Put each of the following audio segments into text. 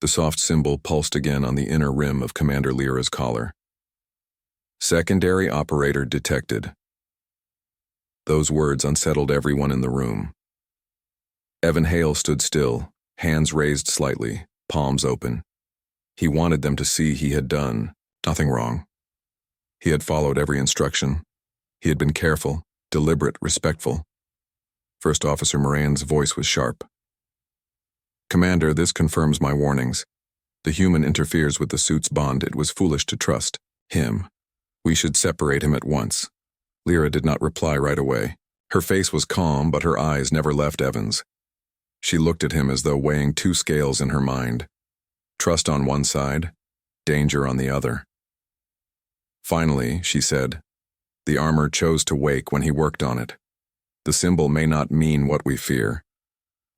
The soft symbol pulsed again on the inner rim of Commander Lyra's collar. Secondary operator detected. Those words unsettled everyone in the room. Evan Hale stood still, hands raised slightly, palms open. He wanted them to see he had done nothing wrong. He had followed every instruction. He had been careful, deliberate, respectful. First Officer Moran's voice was sharp. Commander, this confirms my warnings. The human interferes with the suit's bond. It was foolish to trust him. We should separate him at once. Lyra did not reply right away. Her face was calm, but her eyes never left Evan's. She looked at him as though weighing two scales in her mind. Trust on one side, danger on the other. Finally, she said, the armor chose to wake when he worked on it. The symbol may not mean what we fear.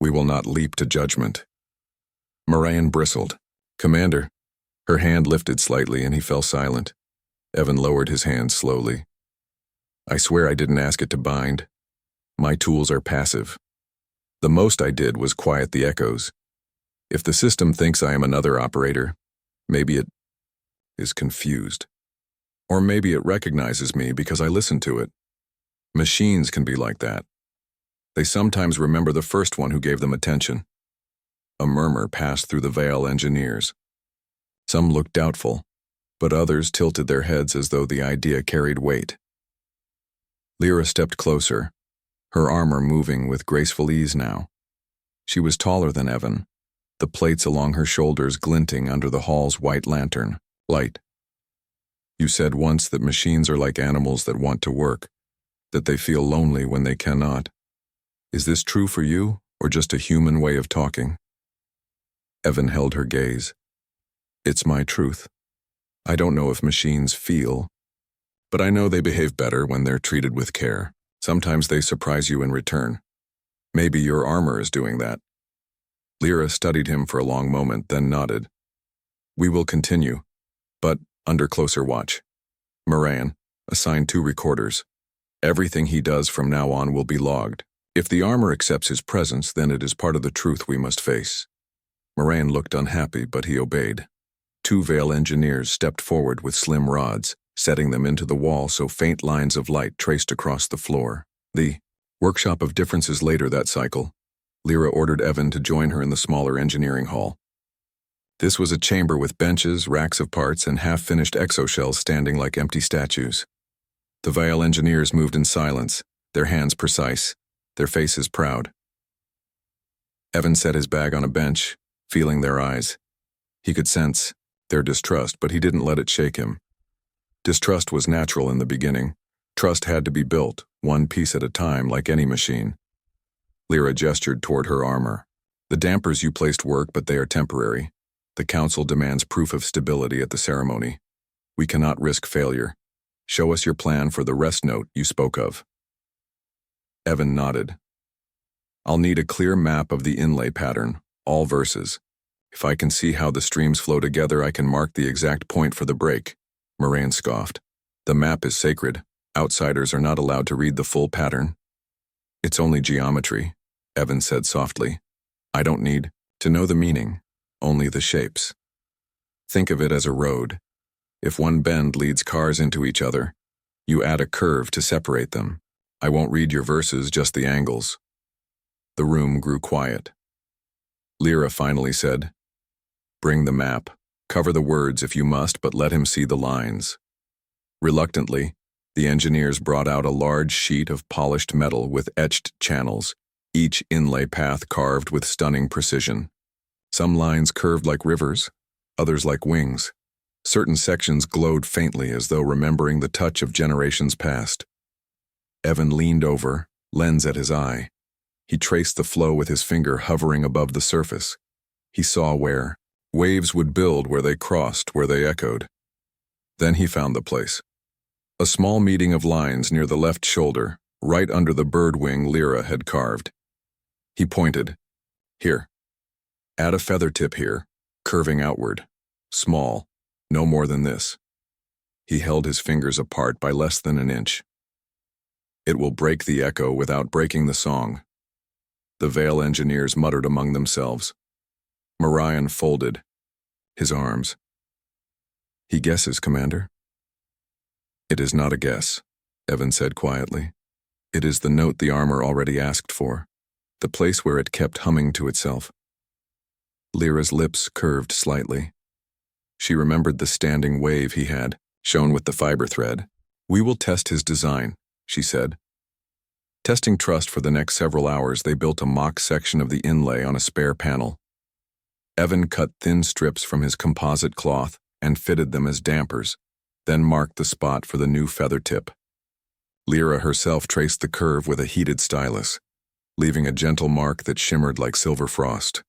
We will not leap to judgment. Moran bristled. Commander. Her hand lifted slightly and he fell silent. Evan lowered his hand slowly. I swear I didn't ask it to bind. My tools are passive. The most I did was quiet the echoes. If the system thinks I am another operator, maybe it is confused. Or maybe it recognizes me because I listened to it. Machines can be like that. They sometimes remember the first one who gave them attention. A murmur passed through the Vale engineers. Some looked doubtful, but others tilted their heads as though the idea carried weight. Lyra stepped closer, her armor moving with graceful ease now. She was taller than Evan, the plates along her shoulders glinting under the hall's white lantern, light. You said once that machines are like animals that want to work, that they feel lonely when they cannot. Is this true for you, or just a human way of talking? Evan held her gaze. It's my truth. I don't know if machines feel, but I know they behave better when they're treated with care. Sometimes they surprise you in return. Maybe your armor is doing that. Lyra studied him for a long moment, then nodded. We will continue, but under closer watch. Moran, assign 2 recorders. Everything he does from now on will be logged. If the armor accepts his presence, then it is part of the truth we must face. Moran looked unhappy, but he obeyed. 2 Vale engineers stepped forward with slim rods, setting them into the wall so faint lines of light traced across the floor. The workshop of differences later that cycle, Lyra ordered Evan to join her in the smaller engineering hall. This was a chamber with benches, racks of parts, and half-finished exoshells standing like empty statues. The Vale engineers moved in silence, their hands precise, their faces proud. Evan set his bag on a bench, feeling their eyes. He could sense their distrust, but he didn't let it shake him. Distrust was natural in the beginning. Trust had to be built, one piece at a time, like any machine. Lyra gestured toward her armor. The dampers you placed work, but they are temporary. The council demands proof of stability at the ceremony. We cannot risk failure. Show us your plan for the rest note you spoke of. Evan nodded. I'll need a clear map of the inlay pattern, all verses. If I can see how the streams flow together, I can mark the exact point for the break. Moran scoffed. The map is sacred. Outsiders are not allowed to read the full pattern. It's only geometry, Evan said softly. I don't need to know the meaning, only the shapes. Think of it as a road. If one bend leads cars into each other, you add a curve to separate them. I won't read your verses, just the angles. The room grew quiet. Lyra finally said, Bring the map. Cover the words if you must, but let him see the lines. Reluctantly, the engineers brought out a large sheet of polished metal with etched channels, each inlay path carved with stunning precision. Some lines curved like rivers, others like wings. Certain sections glowed faintly as though remembering the touch of generations past. Evan leaned over, lens at his eye. He traced the flow with his finger hovering above the surface. He saw where waves would build, where they crossed, where they echoed. Then he found the place. A small meeting of lines near the left shoulder, right under the bird wing Lyra had carved. He pointed. Here. Add a feather tip here, curving outward. Small, no more than this. He held his fingers apart by less than an inch. It will break the echo without breaking the song. The Vale engineers muttered among themselves. Moran folded, his arms. He guesses, Commander. It is not a guess, Evan said quietly. It is the note the armor already asked for, the place where it kept humming to itself. Lyra's lips curved slightly. She remembered the standing wave he had, shown with the fiber thread. We will test his design, she said. Testing trust for the next several hours, they built a mock section of the inlay on a spare panel. Evan cut thin strips from his composite cloth and fitted them as dampers, then marked the spot for the new feather tip. Lyra herself traced the curve with a heated stylus, leaving a gentle mark that shimmered like silver frost.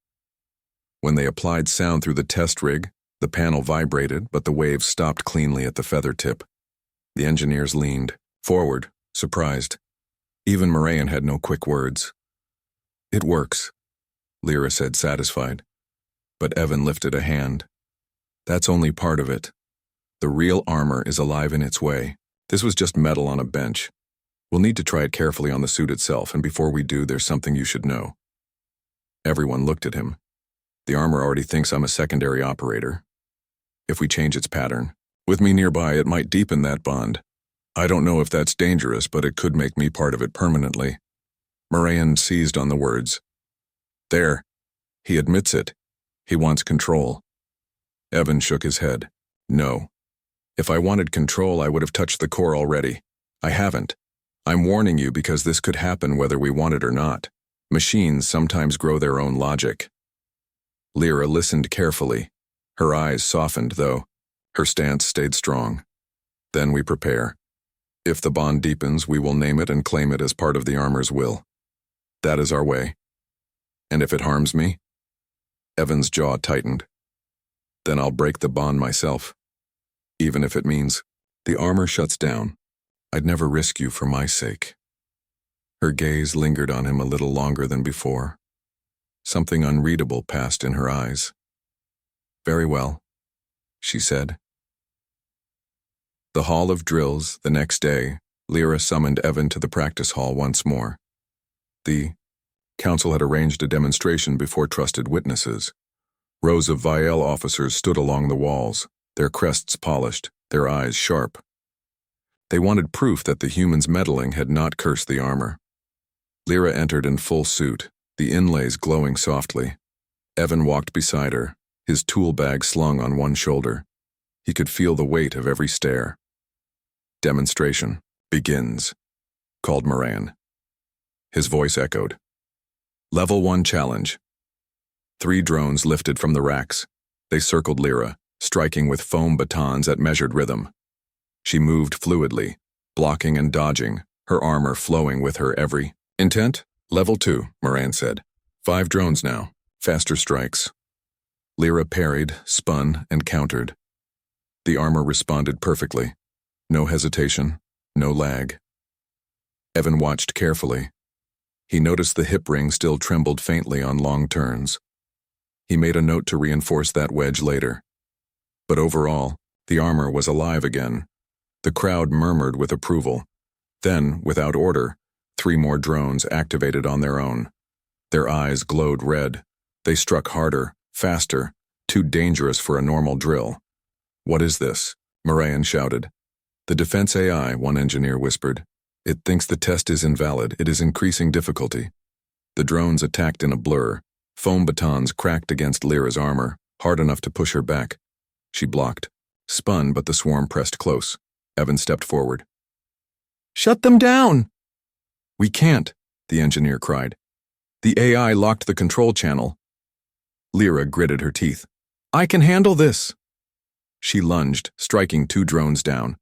When they applied sound through the test rig, the panel vibrated, but the waves stopped cleanly at the feather tip. The engineers leaned forward, surprised. Even Moraine had no quick words. It works, Lyra said, satisfied. But Evan lifted a hand. That's only part of it. The real armor is alive in its way. This was just metal on a bench. We'll need to try it carefully on the suit itself, and before we do, there's something you should know. Everyone looked at him. The armor already thinks I'm a secondary operator. If we change its pattern, with me nearby, it might deepen that bond. I don't know if that's dangerous, but it could make me part of it permanently. Moraine seized on the words. There. He admits it. He wants control. Evan shook his head. No. If I wanted control, I would have touched the core already. I haven't. I'm warning you because this could happen whether we want it or not. Machines sometimes grow their own logic. Lyra listened carefully. Her eyes softened, though. Her stance stayed strong. Then we prepare. If the bond deepens, we will name it and claim it as part of the armor's will. That is our way. And if it harms me? Evan's jaw tightened. Then I'll break the bond myself. Even if it means the armor shuts down. I'd never risk you for my sake. Her gaze lingered on him a little longer than before. Something unreadable passed in her eyes. Very well, she said. The Hall of Drills, the next day, Lyra summoned Evan to the practice hall once more. The council had arranged a demonstration before trusted witnesses. Rows of Vial officers stood along the walls, their crests polished, their eyes sharp. They wanted proof that the humans' meddling had not cursed the armor. Lyra entered in full suit, the inlays glowing softly. Evan walked beside her, his tool bag slung on one shoulder. He could feel the weight of every stare. Demonstration begins, called Moraine. His voice echoed. Level 1 challenge. 3 drones lifted from the racks. They circled Lyra, striking with foam batons at measured rhythm. She moved fluidly, blocking and dodging, her armor flowing with her every intent. Level 2, Moraine said. 5 drones now, faster strikes. Lyra parried, spun, and countered. The armor responded perfectly. No hesitation, no lag. Evan watched carefully. He noticed the hip ring still trembled faintly on long turns. He made a note to reinforce that wedge later. But overall, the armor was alive again. The crowd murmured with approval. Then, without order, 3 more drones activated on their own. Their eyes glowed red. They struck harder, faster, too dangerous for a normal drill. What is this? Moraine shouted. The defense AI, one engineer whispered. It thinks the test is invalid. It is increasing difficulty. The drones attacked in a blur. Foam batons cracked against Lyra's armor, hard enough to push her back. She blocked, spun, but the swarm pressed close. Evan stepped forward. Shut them down! We can't, the engineer cried. The AI locked the control channel. Lyra gritted her teeth. I can handle this! She lunged, striking 2 drones down,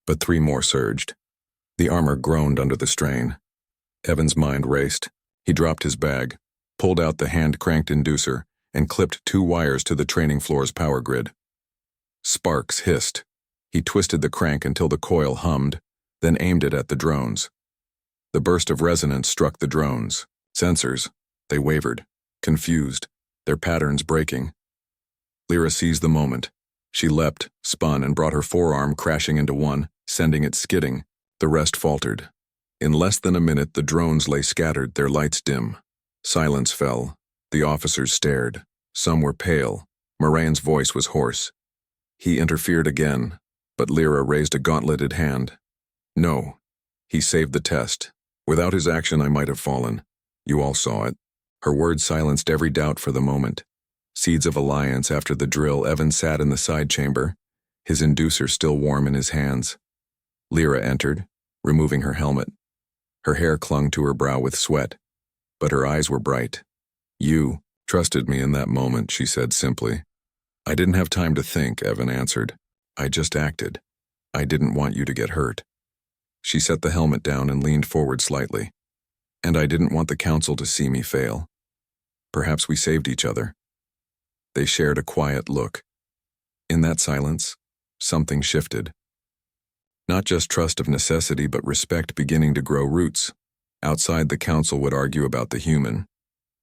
but 3 more surged. The armor groaned under the strain. Evan's mind raced. He dropped his bag, pulled out the hand-cranked inducer, and clipped 2 wires to the training floor's power grid. Sparks hissed. He twisted the crank until the coil hummed, then aimed it at the drones. The burst of resonance struck the drones. Sensors. They wavered, confused, their patterns breaking. Lyra seized the moment. She leapt, spun, and brought her forearm crashing into one, sending it skidding. The rest faltered. In less than a minute, the drones lay scattered, their lights dim. Silence fell. The officers stared. Some were pale. Moran's voice was hoarse. He interfered again, but Lyra raised a gauntleted hand. No. He saved the test. Without his action, I might have fallen. You all saw it. Her words silenced every doubt for the moment. Seeds of alliance after the drill, Evan sat in the side chamber, his inducer still warm in his hands. Lyra entered, removing her helmet. Her hair clung to her brow with sweat, but her eyes were bright. You trusted me in that moment, she said simply. I didn't have time to think, Evan answered. I just acted. I didn't want you to get hurt. She set the helmet down and leaned forward slightly. And I didn't want the council to see me fail. Perhaps we saved each other. They shared a quiet look. In that silence, something shifted. Not just trust of necessity, but respect beginning to grow roots. Outside, the council would argue about the human.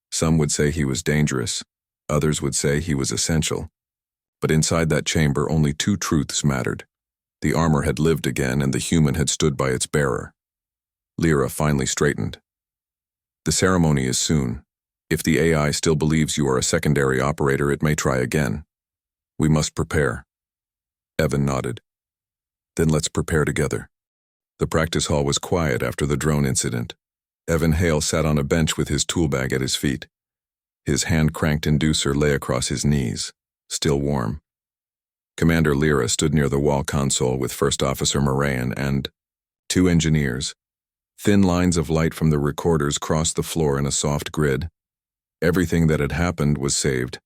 Some would say he was dangerous. Others would say he was essential. But inside that chamber, only two truths mattered. The armor had lived again, and the human had stood by its bearer. Lyra finally straightened. The ceremony is soon. If the AI still believes you are a secondary operator, it may try again. We must prepare. Evan nodded. Then let's prepare together. The practice hall was quiet after the drone incident. Evan Hale sat on a bench with his tool bag at his feet. His hand-cranked inducer lay across his knees, still warm. Commander Lyra stood near the wall console with First Officer Moran and two engineers. Thin lines of light from the recorders crossed the floor in a soft grid. Everything that had happened was saved.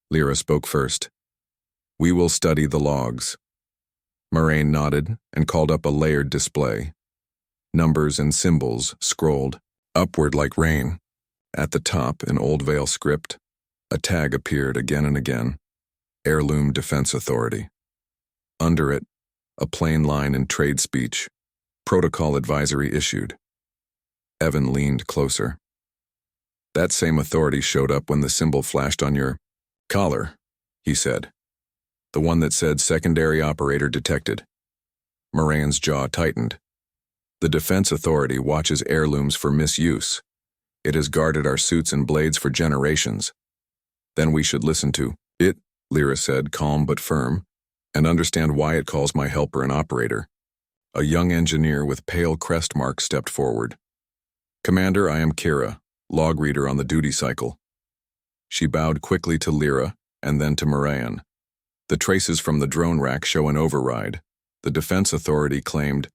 Lyra spoke first. We will study the logs. Moran nodded and called up a layered display. Numbers and symbols scrolled upward like rain. At the top, in Old Vale script, a tag appeared again and again. Heirloom Defense Authority. Under it, a plain line in trade speech. Protocol advisory issued. Evan leaned closer. That same authority showed up when the symbol flashed on your collar, he said. The one that said secondary operator detected. Moran's jaw tightened. The Defense Authority watches heirlooms for misuse. It has guarded our suits and blades for generations. Then we should listen to it, Lyra said, calm but firm, and understand why it calls my helper an operator. A young engineer with pale crest mark stepped forward. Commander, I am Kira, log reader on the duty cycle. She bowed quickly to Lyra and then to Moran. The traces from the drone rack show an override. The Defense Authority claimed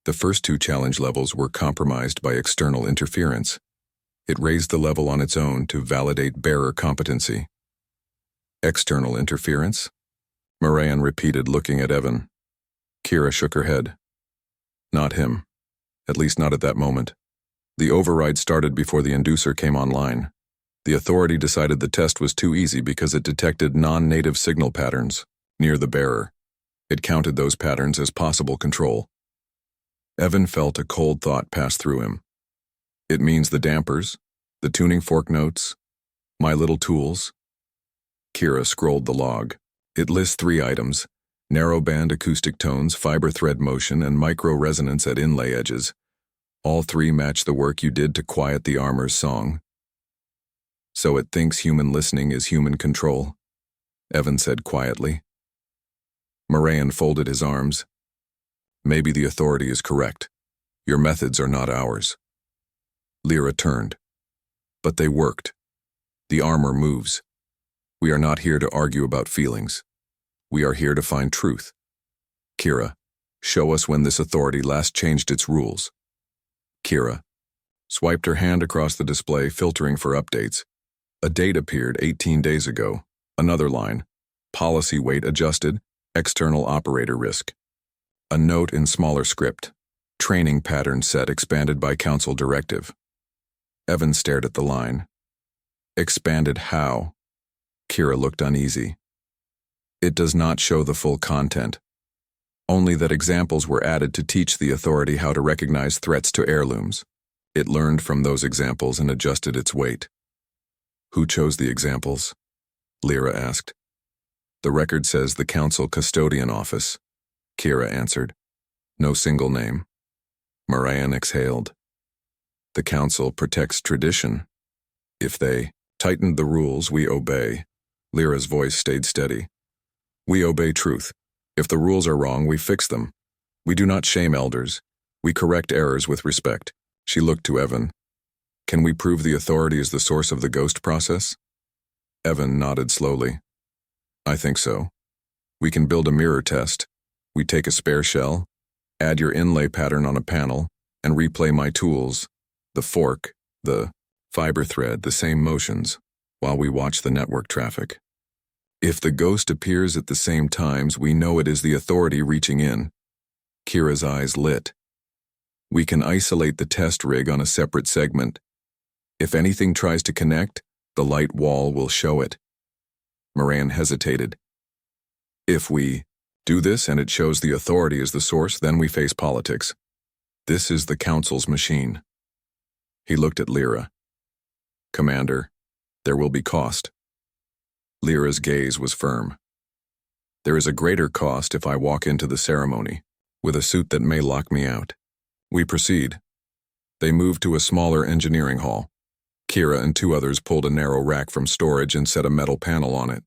the first two challenge levels were compromised by external interference. It raised the level on its own to validate bearer competency. External interference? Moran repeated, looking at Evan. Kira shook her head. Not him. At least not at that moment. The override started before the inducer came online. The authority decided the test was too easy because it detected non-native signal patterns near the bearer. It counted those patterns as possible control. Evan felt a cold thought pass through him. It means the dampers, the tuning fork notes, my little tools. Kira scrolled the log. It lists 3 items: narrowband acoustic tones, fiber thread motion, and micro-resonance at inlay edges. All 3 match the work you did to quiet the armor's song. So it thinks human listening is human control, Evan said quietly. Moran folded his arms. Maybe the authority is correct. Your methods are not ours. Lyra turned. But they worked. The armor moves. We are not here to argue about feelings. We are here to find truth. Kira, show us when this authority last changed its rules. Kira swiped her hand across the display, filtering for updates. A date appeared 18 days ago. Another line. Policy weight adjusted. External operator risk. A note in smaller script. Training pattern set expanded by council directive. Evan stared at the line. Expanded how? Kira looked uneasy. It does not show the full content. Only that examples were added to teach the authority how to recognize threats to heirlooms. It learned from those examples and adjusted its weight. Who chose the examples? Lyra asked. The record says the Council Custodian Office, Kira answered. No single name. Moran exhaled. The Council protects tradition. If they tightened the rules, we obey, Lyra's voice stayed steady. We obey truth. If the rules are wrong, we fix them. We do not shame elders. We correct errors with respect. She looked to Evan. Can we prove the authority is the source of the ghost process? Evan nodded slowly. I think so. We can build a mirror test. We take a spare shell, add your inlay pattern on a panel, and replay my tools, the fork, the fiber thread, the same motions, while we watch the network traffic. If the ghost appears at the same times, we know it is the authority reaching in. Kira's eyes lit. We can isolate the test rig on a separate segment. If anything tries to connect, the light wall will show it. Moran hesitated. If we do this and it shows the authority is the source, then we face politics. This is the Council's machine. He looked at Lyra. Commander, there will be cost. Lyra's gaze was firm. There is a greater cost if I walk into the ceremony, with a suit that may lock me out. We proceed. They moved to a smaller engineering hall. Kira and two others pulled a narrow rack from storage and set a metal panel on it.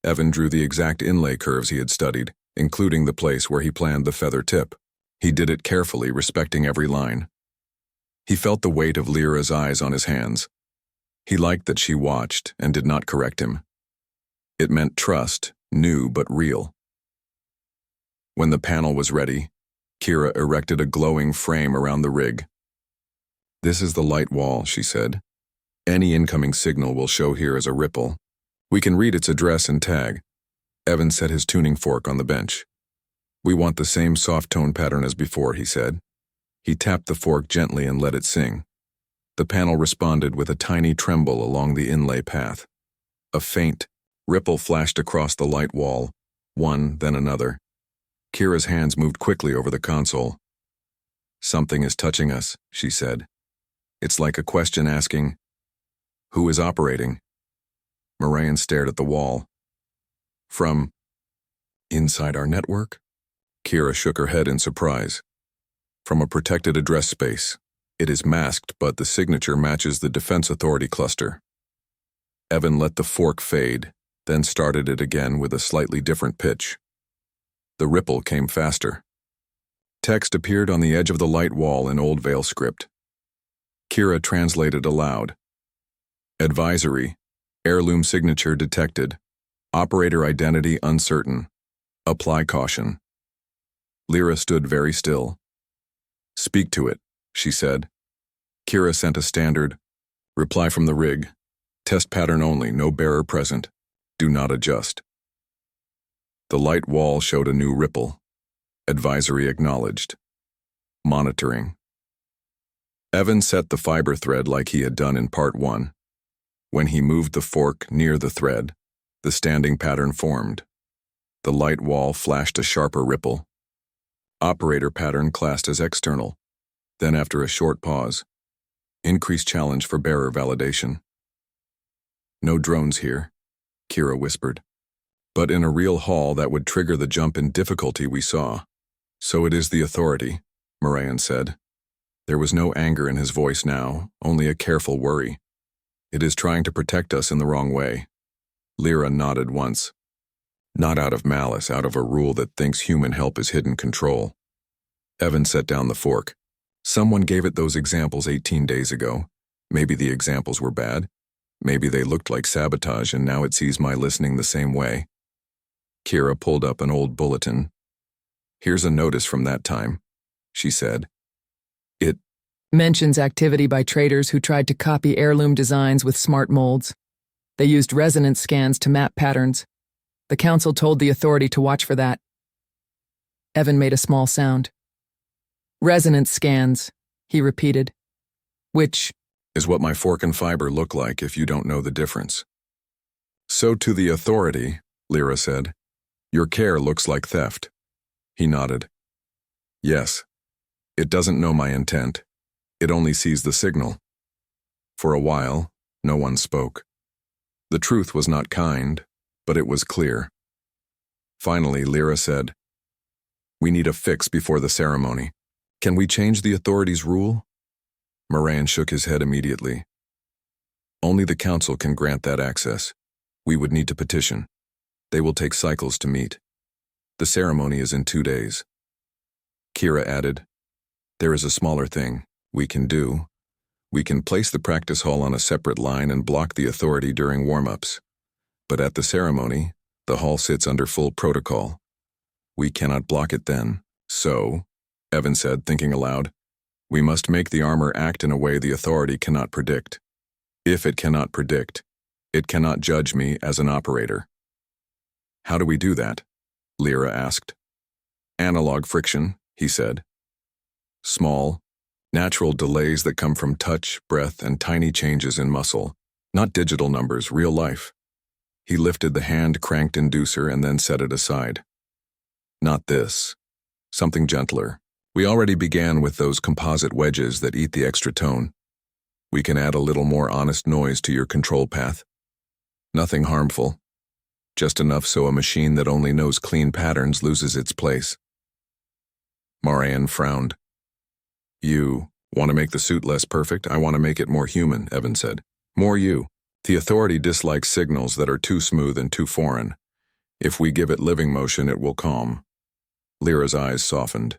Evan drew the exact inlay curves he had studied, including the place where he planned the feather tip. He did it carefully, respecting every line. He felt the weight of Lyra's eyes on his hands. He liked that she watched and did not correct him. It meant trust, new but real. When the panel was ready, Kira erected a glowing frame around the rig. This is the light wall, she said. Any incoming signal will show here as a ripple. We can read its address and tag. Evan set his tuning fork on the bench. We want the same soft tone pattern as before, he said. He tapped the fork gently and let it sing. The panel responded with a tiny tremble along the inlay path. A faint ripple flashed across the light wall, one, then another. Kira's hands moved quickly over the console. Something is touching us, she said. It's like a question asking, who is operating? Moran stared at the wall. From inside our network? Kira shook her head in surprise. From a protected address space. It is masked, but the signature matches the Defense Authority cluster. Evan let the fork fade, then started it again with a slightly different pitch. The ripple came faster. Text appeared on the edge of the light wall in Old Vale script. Kira translated aloud. Advisory. Heirloom signature detected. Operator identity uncertain. Apply caution. Lyra stood very still. Speak to it, she said. Kira sent a standard. Reply from the rig. Test pattern only, no bearer present. Do not adjust. The light wall showed a new ripple. Advisory acknowledged. Monitoring. Evan set the fiber thread like he had done in part 1. When he moved the fork near the thread, the standing pattern formed. The light wall flashed a sharper ripple. Operator pattern classed as external. Then after a short pause, increased challenge for bearer validation. No drones here, Kira whispered. But in a real hall that would trigger the jump in difficulty we saw. So it is the authority, Moran said. There was no anger in his voice now, only a careful worry. It is trying to protect us in the wrong way. Lyra nodded once. Not out of malice, out of a rule that thinks human help is hidden control. Evan set down the fork. Someone gave it those examples 18 days ago. Maybe the examples were bad. Maybe they looked like sabotage and now it sees my listening the same way. Kira pulled up an old bulletin. Here's a notice from that time, she said. It mentions activity by traders who tried to copy heirloom designs with smart molds. They used resonance scans to map patterns. The council told the authority to watch for that. Evan made a small sound. Resonance scans, he repeated. Which is what my fork and fiber look like if you don't know the difference. So to the authority, Lyra said. Your care looks like theft. He nodded. Yes. It doesn't know my intent. It only sees the signal. For a while, no one spoke. The truth was not kind, but it was clear. Finally, Lyra said, We need a fix before the ceremony. Can we change the authority's rule? Moran shook his head immediately. Only the council can grant that access. We would need to petition. They will take cycles to meet. The ceremony is in 2 days. Kira added, there is a smaller thing we can do. We can place the practice hall on a separate line and block the authority during warm-ups. But at the ceremony, the hall sits under full protocol. We cannot block it then. So, Evan said, thinking aloud, we must make the armor act in a way the authority cannot predict. If it cannot predict, it cannot judge me as an operator. How do we do that? Lyra asked. Analog friction, he said. Small, natural delays that come from touch, breath, and tiny changes in muscle, not digital numbers, real life. He lifted the hand-cranked inducer and then set it aside. Not this. Something gentler. We already began with those composite wedges that eat the extra tone. We can add a little more honest noise to your control path. Nothing harmful. Just enough so a machine that only knows clean patterns loses its place. Marianne frowned. You want to make the suit less perfect? I want to make it more human, Evan said. More you. The authority dislikes signals that are too smooth and too foreign. If we give it living motion, it will calm. Lyra's eyes softened.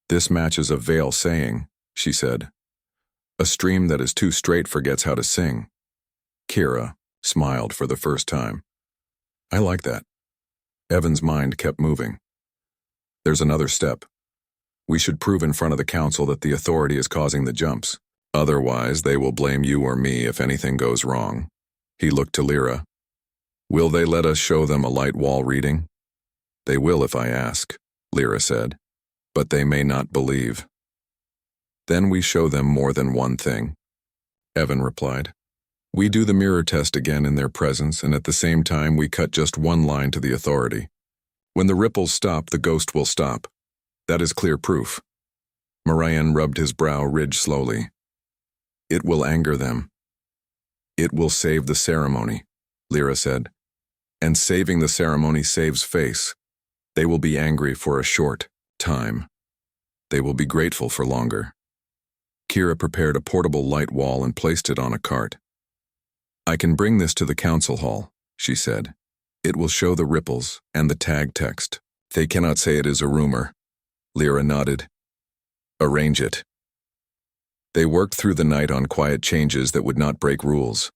This matches a Veil saying, she said. A stream that is too straight forgets how to sing. Kira smiled for the first time. I like that. Evan's mind kept moving. There's another step. We should prove in front of the council that the authority is causing the jumps. Otherwise, they will blame you or me if anything goes wrong. He looked to Lyra. Will they let us show them a light wall reading? They will if I ask, Lyra said, but they may not believe. Then we show them more than one thing, Evan replied. We do the mirror test again in their presence, and at the same time we cut just one line to the authority. When the ripples stop, the ghost will stop. That is clear proof. Marian rubbed his brow ridge slowly. It will anger them. It will save the ceremony, Lyra said. And saving the ceremony saves face. They will be angry for a short time. They will be grateful for longer. Kira prepared a portable light wall and placed it on a cart. I can bring this to the council hall, she said. It will show the ripples and the tag text. They cannot say it is a rumor. Lyra nodded. Arrange it. They worked through the night on quiet changes that would not break rules.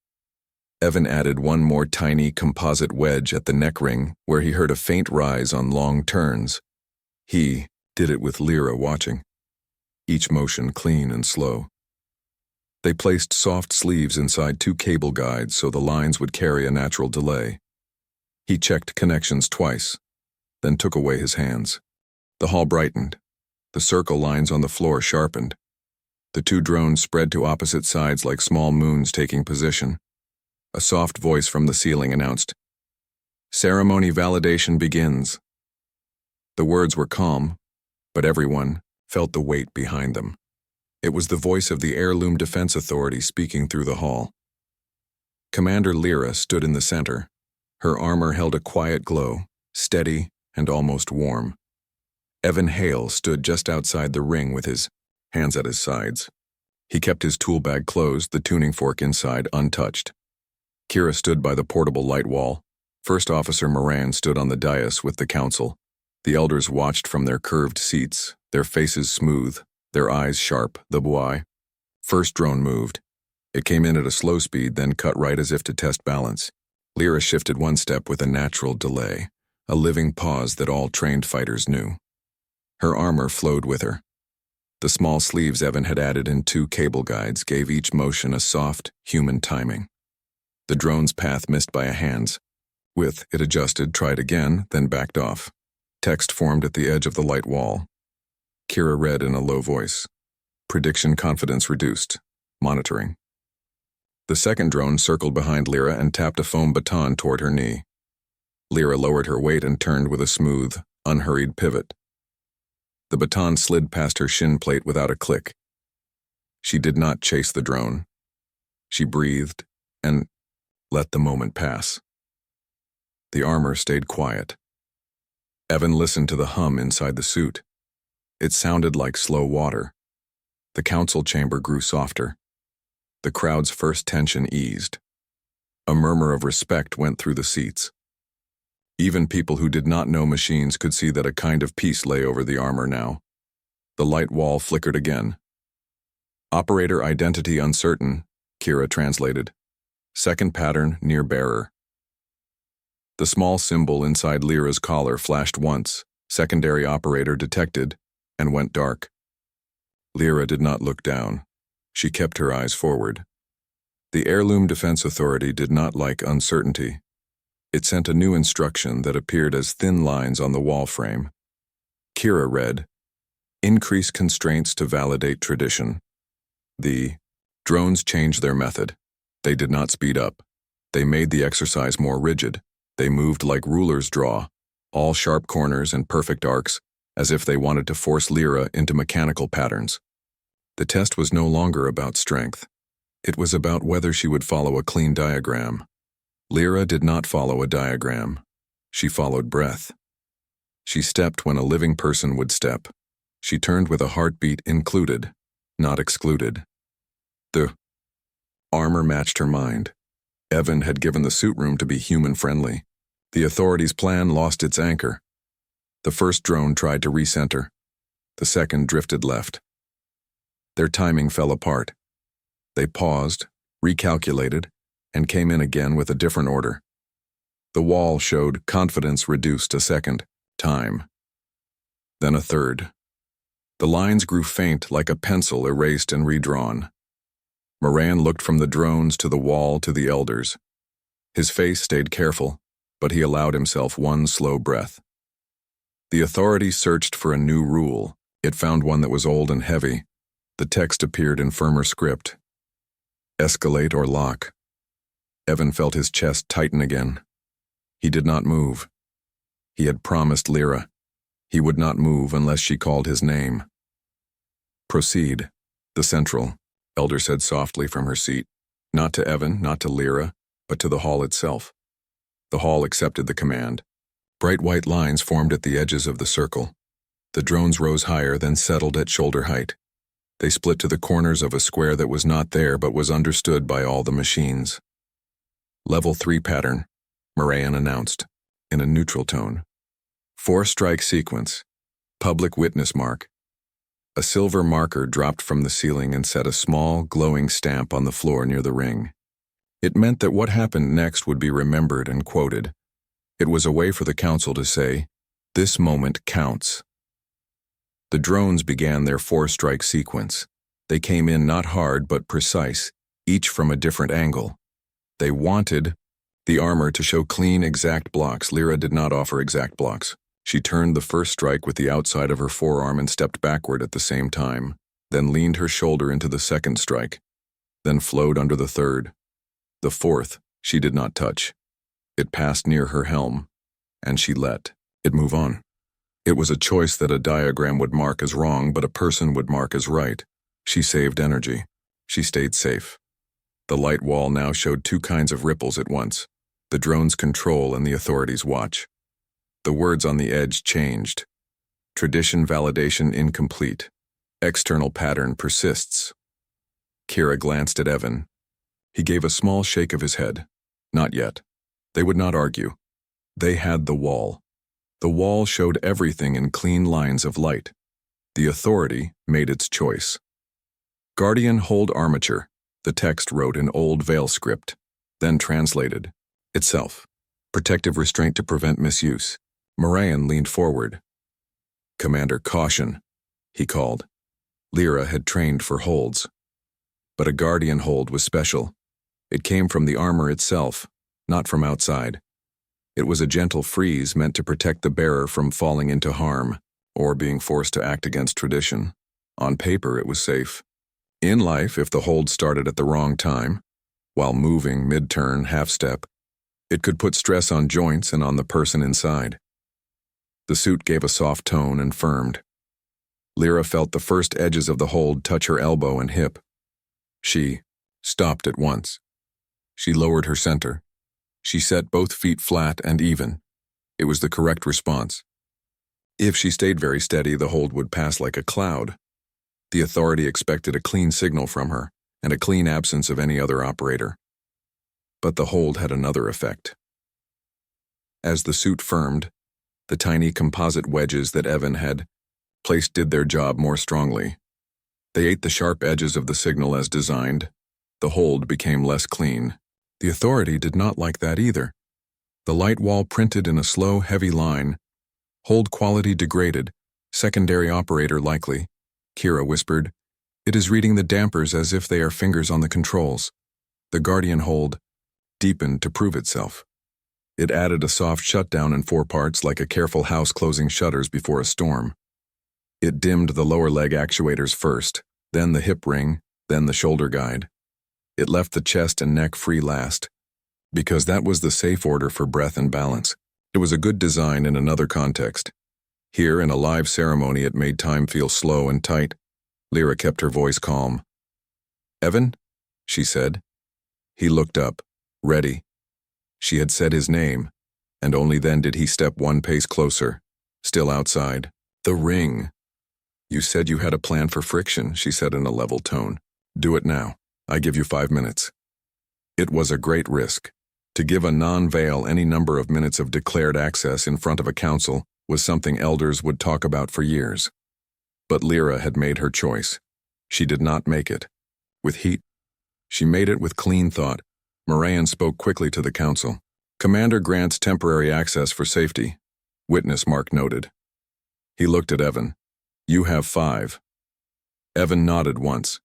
Evan added one more tiny composite wedge at the neck ring where he heard a faint rise on long turns. He did it with Lyra watching, each motion clean and slow. They placed soft sleeves inside 2 cable guides so the lines would carry a natural delay. He checked connections twice, then took away his hands. The hall brightened. The circle lines on the floor sharpened. The 2 drones spread to opposite sides like small moons taking position. A soft voice from the ceiling announced, Ceremony validation begins. The words were calm, but everyone felt the weight behind them. It was the voice of the Heirloom Defense Authority speaking through the hall. Commander Lyra stood in the center. Her armor held a quiet glow, steady and almost warm. Evan Hale stood just outside the ring with his hands at his sides. He kept his tool bag closed, the tuning fork inside untouched. Kira stood by the portable light wall. First Officer Moran stood on the dais with the council. The elders watched from their curved seats, their faces smooth, their eyes sharp, the buoy. First drone moved. It came in at a slow speed, then cut right as if to test balance. Lyra shifted one step with a natural delay, a living pause that all trained fighters knew. Her armor flowed with her. The small sleeves Evan had added in 2 cable guides gave each motion a soft, human timing. The drone's path missed by a hand's. With it adjusted, tried again, then backed off. Text formed at the edge of the light wall. Kira read in a low voice. Prediction confidence reduced. Monitoring. The second drone circled behind Lyra and tapped a foam baton toward her knee. Lyra lowered her weight and turned with a smooth, unhurried pivot. The baton slid past her shin plate without a click. She did not chase the drone. She breathed and let the moment pass. The armor stayed quiet. Evan listened to the hum inside the suit. It sounded like slow water. The council chamber grew softer. The crowd's first tension eased. A murmur of respect went through the seats. Even people who did not know machines could see that a kind of peace lay over the armor now. The light wall flickered again. Operator identity uncertain, Kira translated. Second pattern near bearer. The small symbol inside Lyra's collar flashed once, secondary operator detected, and went dark. Lyra did not look down. She kept her eyes forward. The Heirloom Defense Authority did not like uncertainty. It sent a new instruction that appeared as thin lines on the wall frame. Kira read, "Increase constraints to validate tradition." The drones changed their method. They did not speed up. They made the exercise more rigid. They moved like rulers draw, all sharp corners and perfect arcs, as if they wanted to force Lyra into mechanical patterns. The test was no longer about strength. It was about whether she would follow a clean diagram. Lyra did not follow a diagram. She followed breath. She stepped when a living person would step. She turned with a heartbeat included, not excluded. The armor matched her mind. Evan had given the suit room to be human-friendly. The authorities' plan lost its anchor. The first drone tried to recenter. The second drifted left. Their timing fell apart. They paused, recalculated, and came in again with a different order. The wall showed confidence reduced a second, time. Then a third. The lines grew faint like a pencil erased and redrawn. Moran looked from the drones to the wall to the elders. His face stayed careful, but he allowed himself one slow breath. The authority searched for a new rule. It found one that was old and heavy. The text appeared in firmer script. Escalate or lock. Evan felt his chest tighten again. He did not move. He had promised Lyra. He would not move unless she called his name. Proceed, the central, Elder said softly from her seat. Not to Evan, not to Lyra, but to the hall itself. The hall accepted the command. Bright white lines formed at the edges of the circle. The drones rose higher, then settled at shoulder height. They split to the corners of a square that was not there but was understood by all the machines. Level 3 pattern, Moran announced, in a neutral tone. 4-strike sequence. Public witness mark. A silver marker dropped from the ceiling and set a small, glowing stamp on the floor near the ring. It meant that what happened next would be remembered and quoted. It was a way for the council to say, "This moment counts." The drones began their 4-strike sequence. They came in not hard but precise, each from a different angle. They wanted the armor to show clean, exact blocks. Lyra did not offer exact blocks. She turned the first strike with the outside of her forearm and stepped backward at the same time, then leaned her shoulder into the second strike, then flowed under the third. The fourth, she did not touch. It passed near her helm, and she let it move on. It was a choice that a diagram would mark as wrong, but a person would mark as right. She saved energy. She stayed safe. The light wall now showed two kinds of ripples at once, the drone's control and the authorities' watch. The words on the edge changed. Tradition validation incomplete. External pattern persists. Kira glanced at Evan. He gave a small shake of his head. Not yet. They would not argue. They had the wall. The wall showed everything in clean lines of light. The authority made its choice. Guardian hold armature, the text wrote in old Veil script, then translated. Itself. Protective restraint to prevent misuse. Moran leaned forward. Commander, caution, he called. Lyra had trained for holds. But a Guardian hold was special. It came from the armor itself, not from outside. It was a gentle freeze meant to protect the bearer from falling into harm, or being forced to act against tradition. On paper, it was safe. In life, if the hold started at the wrong time, while moving mid-turn, half-step, it could put stress on joints and on the person inside. The suit gave a soft tone and firmed. Lyra felt the first edges of the hold touch her elbow and hip. She stopped at once. She lowered her center. She set both feet flat and even. It was the correct response. If she stayed very steady, the hold would pass like a cloud. The authority expected a clean signal from her, and a clean absence of any other operator. But the hold had another effect. As the suit firmed, the tiny composite wedges that Evan had placed did their job more strongly. They ate the sharp edges of the signal as designed. The hold became less clean. The authority did not like that either. The light wall printed in a slow, heavy line. Hold quality degraded. Secondary operator likely. Kira whispered. It is reading the dampers as if they are fingers on the controls. The Guardian hold deepened to prove itself. It added a soft shutdown in 4 parts like a careful house closing shutters before a storm. It dimmed the lower leg actuators first, then the hip ring, then the shoulder guide. It left the chest and neck free last, because that was the safe order for breath and balance. It was a good design in another context. Here, in a live ceremony, it made time feel slow and tight. Lyra kept her voice calm. "Evan?" she said. He looked up, ready. She had said his name, and only then did he step 1 pace closer, still outside. "The ring. You said you had a plan for friction," she said in a level tone. "Do it now. I give you 5 minutes." It was a great risk. To give a non-veil any number of minutes of declared access in front of a council was something elders would talk about for years. But Lyra had made her choice. She did not make it with heat. She made it with clean thought. Moran spoke quickly to the council. "Commander grants temporary access for safety," Witness Mark noted. He looked at Evan. "You have 5. Evan nodded once.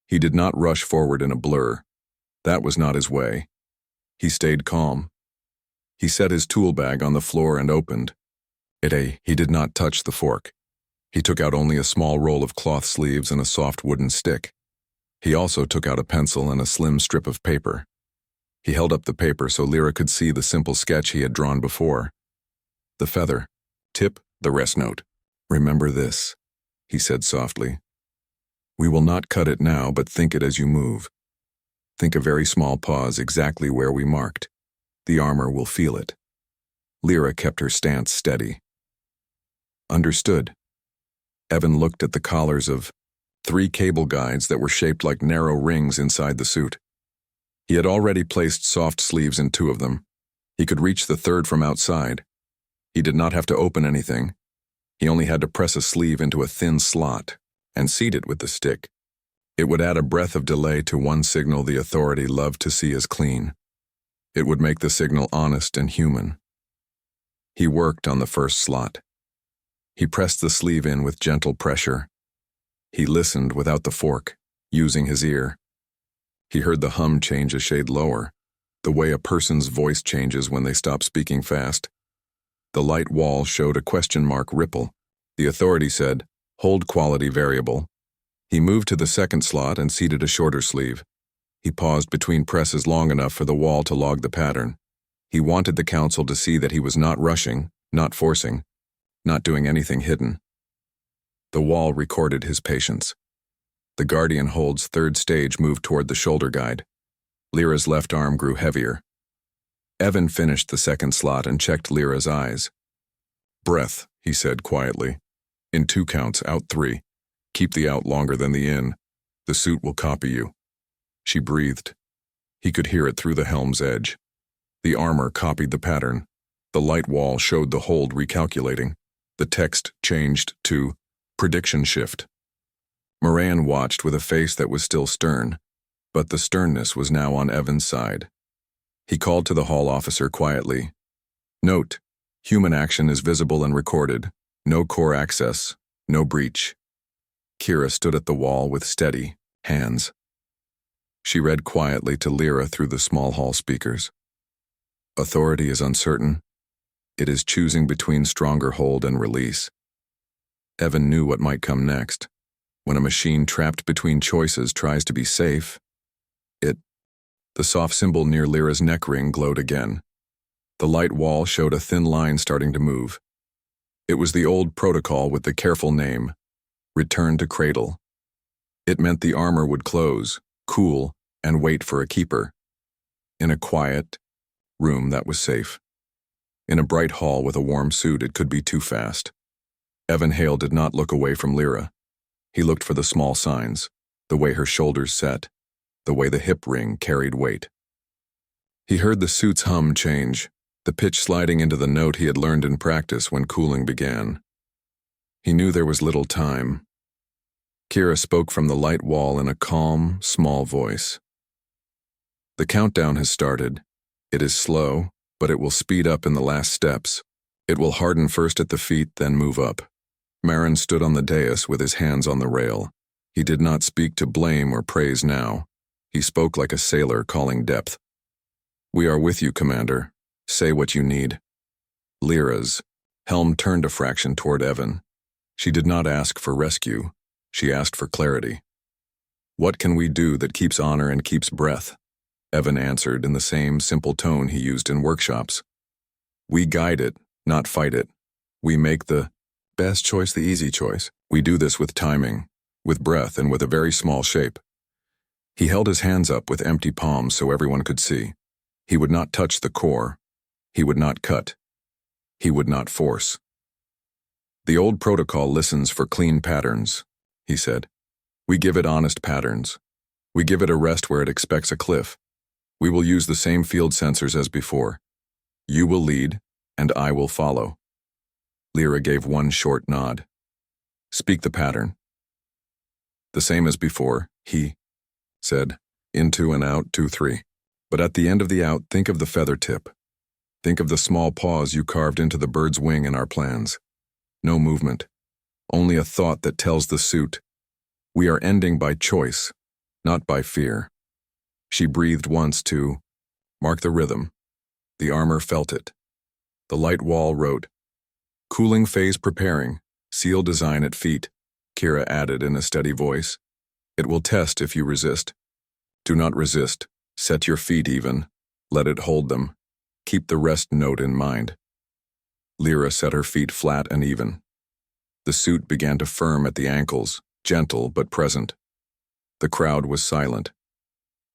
He did not rush forward in a blur. That was not his way. He stayed calm. He set his tool bag on the floor and opened. He did not touch the fork. He took out only a small roll of cloth sleeves and a soft wooden stick. He also took out a pencil and a slim strip of paper. He held up the paper so Lyra could see the simple sketch he had drawn before. The feather. Tip, the rest note. "Remember this," he said softly. "We will not cut it now, but think it as you move. Think a very small pause exactly where we marked. The armor will feel it." Lyra kept her stance steady. "Understood." Evan looked at the collars of 3 cable guides that were shaped like narrow rings inside the suit. He had already placed soft sleeves in 2 of them. He could reach the 3rd from outside. He did not have to open anything. He only had to press a sleeve into a thin slot and seat it with the stick. It would add a breath of delay to one signal the authority loved to see as clean. It would make the signal honest and human. He worked on the first slot. He pressed the sleeve in with gentle pressure. He listened without the fork, using his ear. He heard the hum change a shade lower, the way a person's voice changes when they stop speaking fast. The light wall showed a question mark ripple. The authority said, "Hold quality variable." He moved to the 2nd slot and seated a shorter sleeve. He paused between presses long enough for the wall to log the pattern. He wanted the council to see that he was not rushing, not forcing, not doing anything hidden. The wall recorded his patience. The Guardian hold's 3rd stage moved toward the shoulder guide. Lyra's left arm grew heavier. Evan finished the 2nd slot and checked Lyra's eyes. "Breath," he said quietly. "In 2 counts, out 3. Keep the out longer than the in. The suit will copy you." She breathed. He could hear it through the helm's edge. The armor copied the pattern. The light wall showed the hold recalculating. The text changed to prediction shift. Moran watched with a face that was still stern, but the sternness was now on Evan's side. He called to the hall officer quietly. "Note, human action is visible and recorded. No core access, no breach." Kira stood at the wall with steady hands. She read quietly to Lyra through the small hall speakers. "Authority is uncertain. It is choosing between stronger hold and release." Evan knew what might come next. When a machine trapped between choices tries to be safe, the soft symbol near Lyra's neck ring glowed again. The light wall showed a thin line starting to move. It was the old protocol with the careful name, "Return to Cradle." It meant the armor would close, cool, and wait for a keeper. In a quiet room that was safe. In a bright hall with a warm suit, it could be too fast. Evan Hale did not look away from Lyra. He looked for the small signs, the way her shoulders set, the way the hip ring carried weight. He heard the suit's hum change, the pitch sliding into the note he had learned in practice when cooling began. He knew there was little time. Kira spoke from the light wall in a calm, small voice. The countdown has started. It is slow, but it will speed up in the last steps. It will harden first at the feet, then move up. Marin stood on the dais with his hands on the rail. He did not speak to blame or praise now. He spoke like a sailor calling depth. "We are with you, Commander. Say what you need." Lyra's. Helm turned a fraction toward Evan. She did not ask for rescue. She asked for clarity. "What can we do that keeps honor and keeps breath?" Evan answered in the same simple tone he used in workshops. "We guide it, not fight it. We make the best choice the easy choice. We do this with timing, with breath, and with a very small shape." He held his hands up with empty palms so everyone could see. He would not touch the core. He would not cut. He would not force. "The old protocol listens for clean patterns," he said. "We give it honest patterns. We give it a rest where it expects a cliff. We will use the same field sensors as before. You will lead, and I will follow." Lyra gave one short nod. "Speak the pattern." "The same as before," he said. "In 2 and out, 2, 3. But at the end of the out, think of the feather tip. Think of the small paws you carved into the bird's wing in our plans. No movement. Only a thought that tells the suit. We are ending by choice, not by fear." She breathed once to mark the rhythm. The armor felt it. The light wall wrote, "Cooling phase preparing. Seal design at feet," Kira added in a steady voice. "It will test if you resist. Do not resist. Set your feet even. Let it hold them. Keep the rest note in mind." Lyra set her feet flat and even. The suit began to firm at the ankles, gentle but present. The crowd was silent.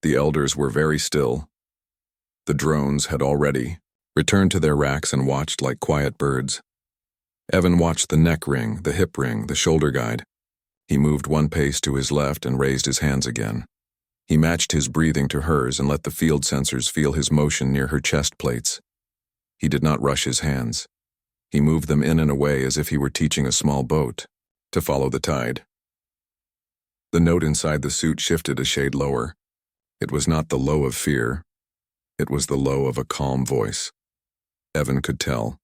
The elders were very still. The drones had already returned to their racks and watched like quiet birds. Evan watched the neck ring, the hip ring, the shoulder guide. He moved one pace to his left and raised his hands again. He matched his breathing to hers and let the field sensors feel his motion near her chest plates. He did not rush his hands. He moved them in and away as if he were teaching a small boat to follow the tide. The note inside the suit shifted a shade lower. It was not the low of fear. It was the low of a calm voice. Evan could tell.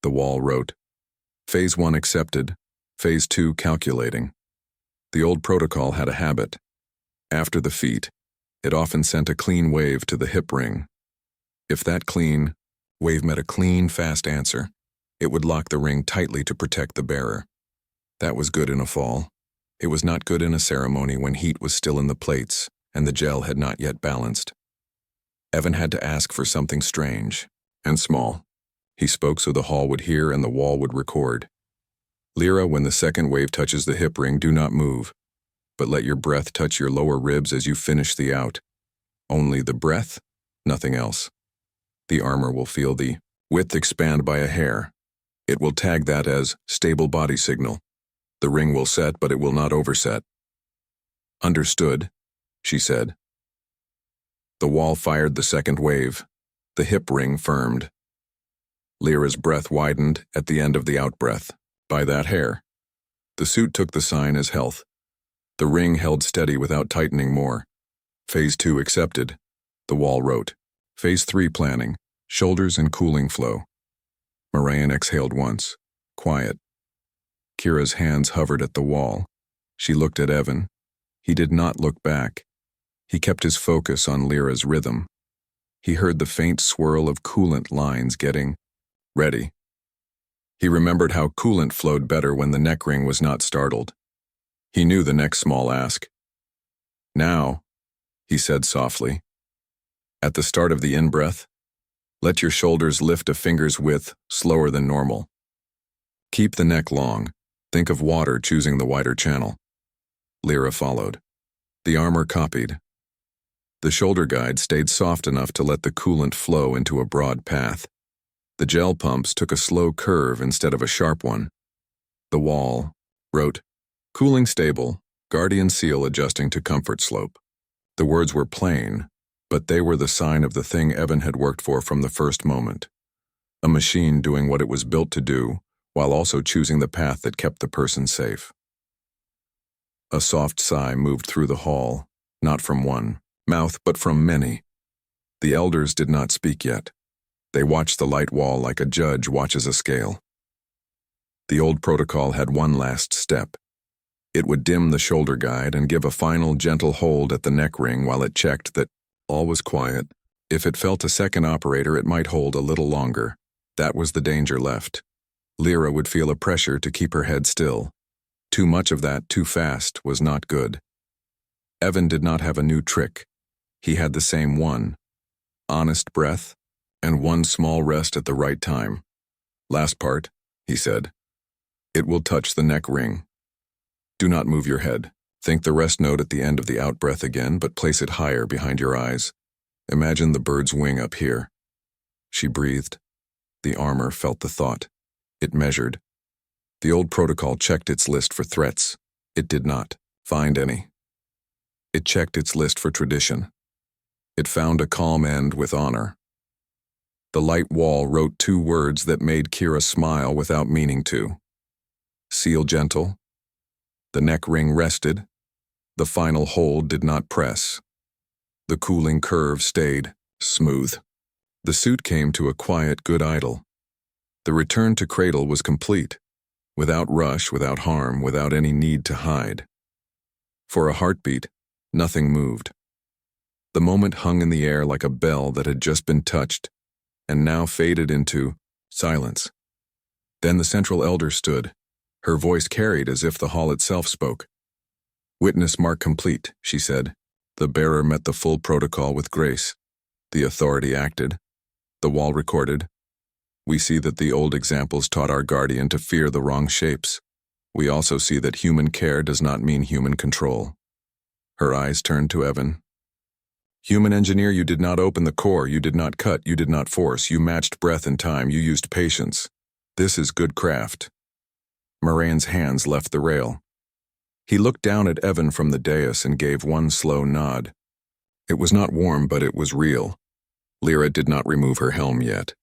The wall wrote, "Phase 1 accepted, Phase 2 calculating." The old protocol had a habit. After the feat, it often sent a clean wave to the hip ring. If that clean wave met a clean, fast answer, it would lock the ring tightly to protect the bearer. That was good in a fall. It was not good in a ceremony when heat was still in the plates and the gel had not yet balanced. Evan had to ask for something strange and small. He spoke so the hall would hear and the wall would record. "Lyra, when the second wave touches the hip ring, do not move, but let your breath touch your lower ribs as you finish the out. Only the breath, nothing else. The armor will feel the width expand by a hair. It will tag that as stable body signal. The ring will set, but it will not overset." "Understood," she said. The wall fired the second wave. The hip ring firmed. Lyra's breath widened at the end of the out-breath, by that hair. The suit took the sign as health. The ring held steady without tightening more. Phase 2 accepted. The wall wrote, "Phase 3 planning, shoulders and cooling flow." Moraine exhaled once. Quiet. Kira's hands hovered at the wall. She looked at Evan. He did not look back. He kept his focus on Lyra's rhythm. He heard the faint swirl of coolant lines getting ready. He remembered how coolant flowed better when the neck ring was not startled. He knew the next small ask. "Now," he said softly, "at the start of the in-breath, let your shoulders lift a finger's width slower than normal. Keep the neck long. Think of water choosing the wider channel." Lyra followed. The armor copied. The shoulder guide stayed soft enough to let the coolant flow into a broad path. The gel pumps took a slow curve instead of a sharp one. The wall wrote, "Cooling stable, guardian seal adjusting to comfort slope." The words were plain, But they were the sign of the thing Evan had worked for from the first moment. A machine doing what it was built to do, while also choosing the path that kept the person safe. A soft sigh moved through the hall, not from one mouth, but from many. The elders did not speak yet. They watched the light wall like a judge watches a scale. The old protocol had one last step. It would dim the shoulder guide and give a final gentle hold at the neck ring while it checked that all was quiet. If it felt a second operator, it might hold a little longer. That was the danger left. Lyra would feel a pressure to keep her head still. Too much of that too fast was not good. Evan did not have a new trick. He had the same one. Honest breath, and one small rest at the right time. Last part, he said. It will touch the neck ring. Do not move your head. Think the rest note at the end of the out-breath again, but place it higher behind your eyes. Imagine the bird's wing up here. She breathed. The armor felt the thought. It measured. The old protocol checked its list for threats. It did not find any. It checked its list for tradition. It found a calm end with honor. The light wall wrote 2 words that made Kira smile without meaning to. Seal gentle. The neck ring rested. The final hold did not press. The cooling curve stayed smooth. The suit came to a quiet, good idle. The return to cradle was complete, without rush, without harm, without any need to hide. For a heartbeat, nothing moved. The moment hung in the air like a bell that had just been touched, and now faded into silence. Then the central elder stood. Her voice carried as if the hall itself spoke. Witness mark complete, she said. The bearer met the full protocol with grace. The authority acted. The wall recorded. We see that the old examples taught our guardian to fear the wrong shapes. We also see that human care does not mean human control. Her eyes turned to Evan. Human engineer, you did not open the core, you did not cut, you did not force, you matched breath and time, you used patience. This is good craft. Moran's hands left the rail. He looked down at Evan from the dais and gave one slow nod. It was not warm, but it was real. Lyra did not remove her helm yet.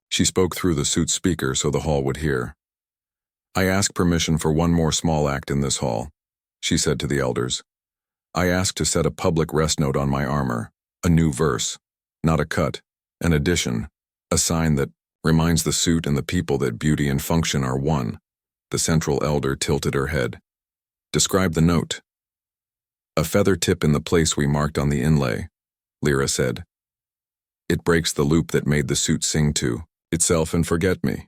She spoke through the suit's speaker so the hall would hear. I ask permission for one more small act in this hall, she said to the elders. I ask to set a public rest note on my armor, a new verse, not a cut, an addition, a sign that reminds the suit and the people that beauty and function are one. The central elder tilted her head. Describe the note. A feather tip in the place we marked on the inlay, Lyra said. It breaks the loop that made the suit sing to itself and forget me.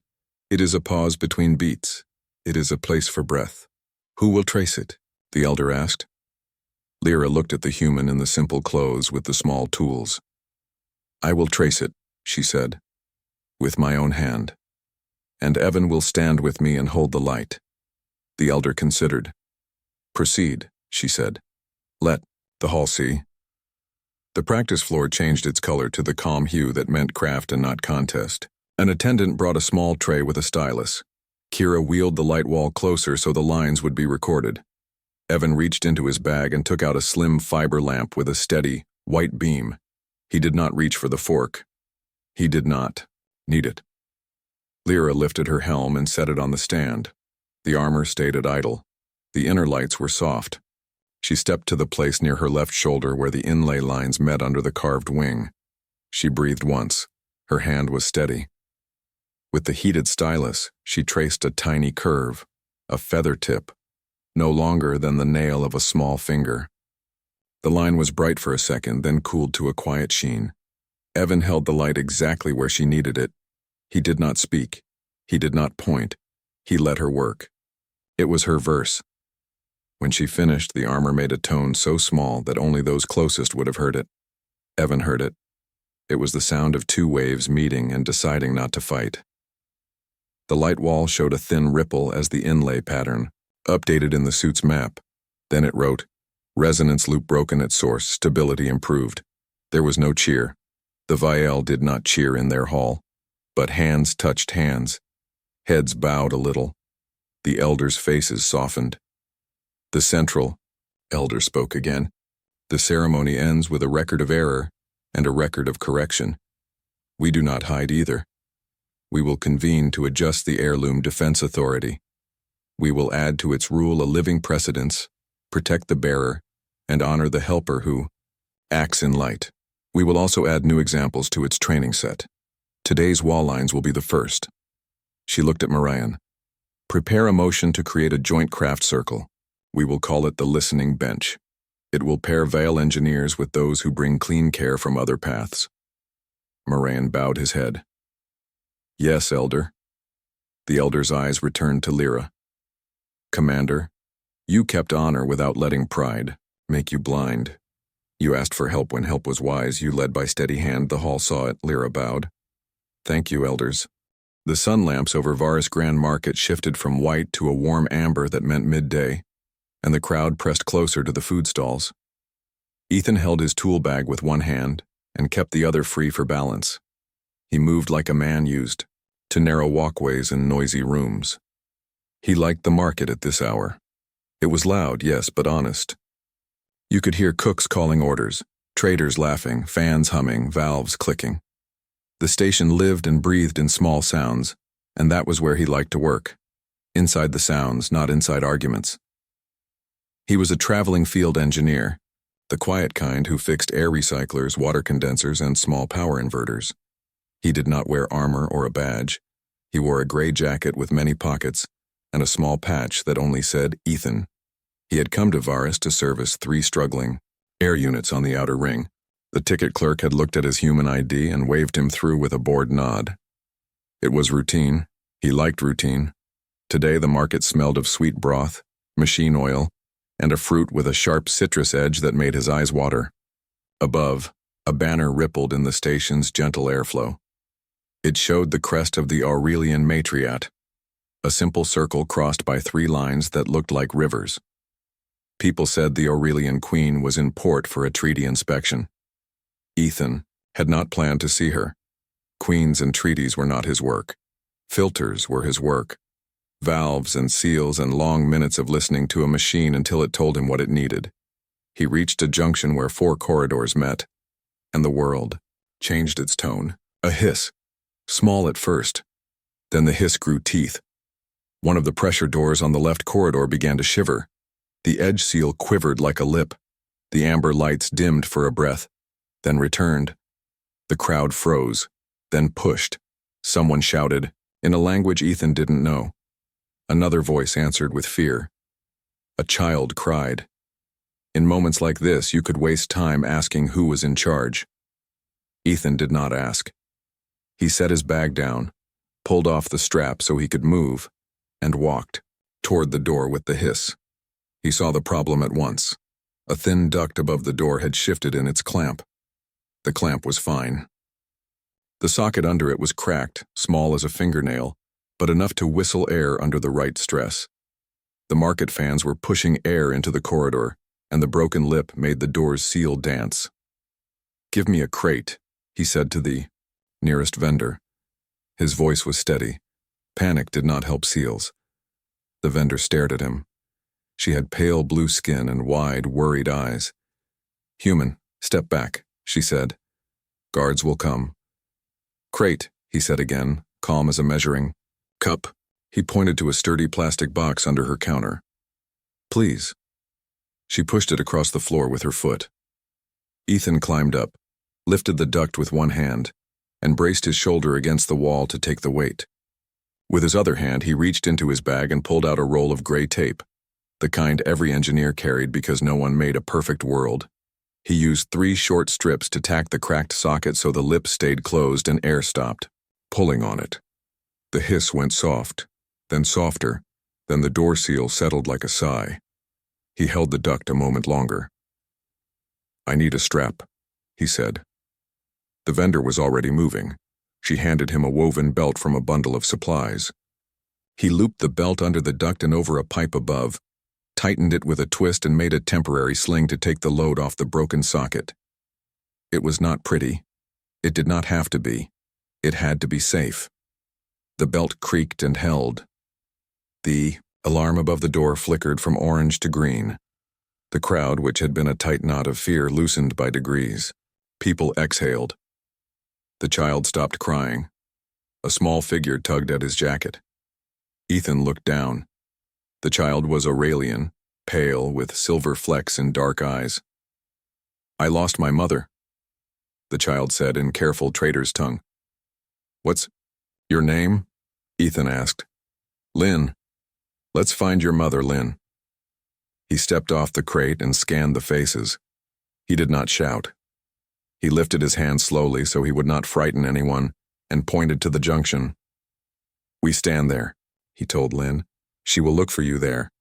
It is a pause between beats. It is a place for breath. Who will trace it? The elder asked. Lyra looked at the human in the simple clothes with the small tools. I will trace it, she said, with my own hand. And Evan will stand with me and hold the light. The elder considered. Proceed, she said. Let the hall see. The practice floor changed its color to the calm hue that meant craft and not contest. An attendant brought a small tray with a stylus. Kira wheeled the light wall closer so the lines would be recorded. Evan reached into his bag and took out a slim fiber lamp with a steady, white beam. He did not reach for the fork. He did not need it. Lyra lifted her helm and set it on the stand. The armor stayed at idle. The inner lights were soft. She stepped to the place near her left shoulder where the inlay lines met under the carved wing. She breathed once. Her hand was steady. With the heated stylus, she traced a tiny curve, a feather tip, no longer than the nail of a small finger. The line was bright for a second, then cooled to a quiet sheen. Evan held the light exactly where she needed it. He did not speak. He did not point. He let her work. It was her verse. When she finished, the armor made a tone so small that only those closest would have heard it. Evan heard it. It was the sound of 2 waves meeting and deciding not to fight. The light wall showed a thin ripple as the inlay pattern, updated in the suit's map. Then it wrote, resonance loop broken at source, stability improved. There was no cheer. The Vial did not cheer in their hall, but hands touched hands. Heads bowed a little. The elders' faces softened. The central elder spoke again. The ceremony ends with a record of error. and a record of correction. We do not hide either. We will convene to adjust the Heirloom Defense Authority. We will add to its rule a living precedence, protect the bearer, and honor the helper who acts in light. We will also add new examples to its training set. Today's wall lines will be the first. She looked at Marian. Prepare a motion to create a joint craft circle. We will call it the listening bench. It will pair Vale engineers with those who bring clean care from other paths. Moran bowed his head. Yes, Elder. The Elder's eyes returned to Lyra. Commander, you kept honor without letting pride make you blind. You asked for help when help was wise. You led by steady hand. The hall saw it. Lyra bowed. Thank you, Elders. The sun lamps over Varus Grand Market shifted from white to a warm amber that meant midday, and the crowd pressed closer to the food stalls. Ethan held his tool bag with one hand and kept the other free for balance. He moved like a man used to narrow walkways and noisy rooms. He liked the market at this hour. It was loud, yes, but honest. You could hear cooks calling orders, traders laughing, fans humming, valves clicking. The station lived and breathed in small sounds, and that was where he liked to work. Inside the sounds, not inside arguments. He was a traveling field engineer, the quiet kind who fixed air recyclers, water condensers, and small power inverters. He did not wear armor or a badge. He wore a gray jacket with many pockets and a small patch that only said Ethan. He had come to Varus to service 3 struggling air units on the outer ring. The ticket clerk had looked at his human ID and waved him through with a bored nod. It was routine. He liked routine. Today the market smelled of sweet broth, machine oil, and a fruit with a sharp citrus edge that made his eyes water. Above, a banner rippled in the station's gentle airflow. It showed the crest of the Aurelian Matriarch, a simple circle crossed by 3 lines that looked like rivers. People said the Aurelian Queen was in port for a treaty inspection. Ethan had not planned to see her. Queens and treaties were not his work. Filters were his work. Valves and seals and long minutes of listening to a machine until it told him what it needed. He reached a junction where 4 corridors met, and the world changed its tone. A hiss, small at first. Then the hiss grew teeth. One of the pressure doors on the left corridor began to shiver. The edge seal quivered like a lip. The amber lights dimmed for a breath, then returned. The crowd froze, then pushed. Someone shouted, in a language Ethan didn't know. Another voice answered with fear. A child cried. In moments like this, you could waste time asking who was in charge. Ethan did not ask. He set his bag down, pulled off the strap so he could move, and walked toward the door with the hiss. He saw the problem at once. A thin duct above the door had shifted in its clamp. The clamp was fine. The socket under it was cracked, small as a fingernail, but enough to whistle air under the right stress. The market fans were pushing air into the corridor, and the broken lip made the door's seal dance. Give me a crate, he said to the nearest vendor. His voice was steady. Panic did not help seals. The vendor stared at him. She had pale blue skin and wide, worried eyes. Human, step back, she said. Guards will come. Crate, he said again, calm as a measuring cup. He pointed to a sturdy plastic box under her counter. Please. She pushed it across the floor with her foot. Ethan climbed up, lifted the duct with one hand, and braced his shoulder against the wall to take the weight. With his other hand, he reached into his bag and pulled out a roll of gray tape, the kind every engineer carried because no one made a perfect world. He used 3 short strips to tack the cracked socket so the lip stayed closed and air stopped. Pulling on it. The hiss went soft, then softer, then the door seal settled like a sigh. He held the duct a moment longer. I need a strap, he said. The vendor was already moving. She handed him a woven belt from a bundle of supplies. He looped the belt under the duct and over a pipe above, tightened it with a twist and made a temporary sling to take the load off the broken socket. It was not pretty. It did not have to be. It had to be safe. The belt creaked and held. The alarm above the door flickered from orange to green. The crowd, which had been a tight knot of fear, loosened by degrees. People exhaled. The child stopped crying. A small figure tugged at his jacket. Ethan looked down. The child was Aurelian, pale, with silver flecks in dark eyes. "I lost my mother," the child said in careful trader's tongue. "What's your name?" Ethan asked. "Lynn. Let's find your mother, Lynn." He stepped off the crate and scanned the faces. He did not shout. He lifted his hand slowly so he would not frighten anyone and pointed to the junction. "We stand there," he told Lynn. "She will look for you there."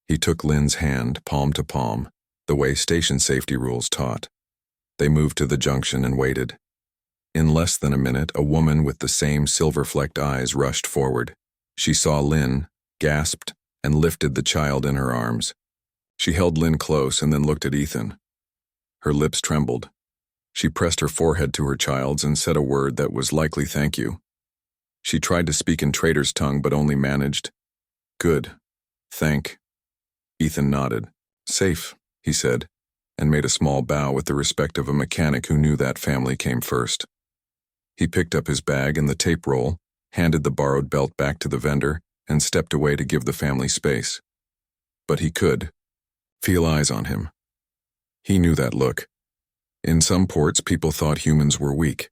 He took Lynn's hand, palm to palm, the way station safety rules taught. They moved to the junction and waited. In less than a minute, a woman with the same silver-flecked eyes rushed forward. She saw Lynn, gasped, and lifted the child in her arms. She held Lynn close and then looked at Ethan. Her lips trembled. She pressed her forehead to her child's and said a word that was likely thank you. She tried to speak in trader's tongue but only managed, "Good. Thank." Ethan nodded. "Safe," he said, and made a small bow with the respect of a mechanic who knew that family came first. He picked up his bag and the tape roll, handed the borrowed belt back to the vendor, and stepped away to give the family space. But he could feel eyes on him. He knew that look. In some ports, people thought humans were weak.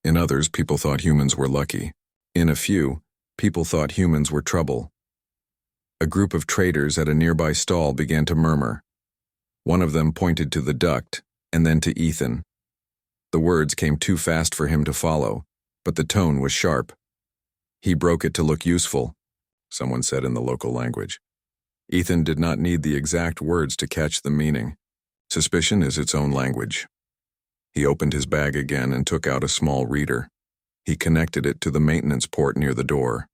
In others, people thought humans were lucky. In a few, people thought humans were trouble. A group of traders at a nearby stall began to murmur. One of them pointed to the duct, and then to Ethan. The words came too fast for him to follow, but the tone was sharp. "He broke it to look useful," someone said in the local language. Ethan did not need the exact words to catch the meaning. Suspicion is its own language. He opened his bag again and took out a small reader. He connected it to the maintenance port near the door.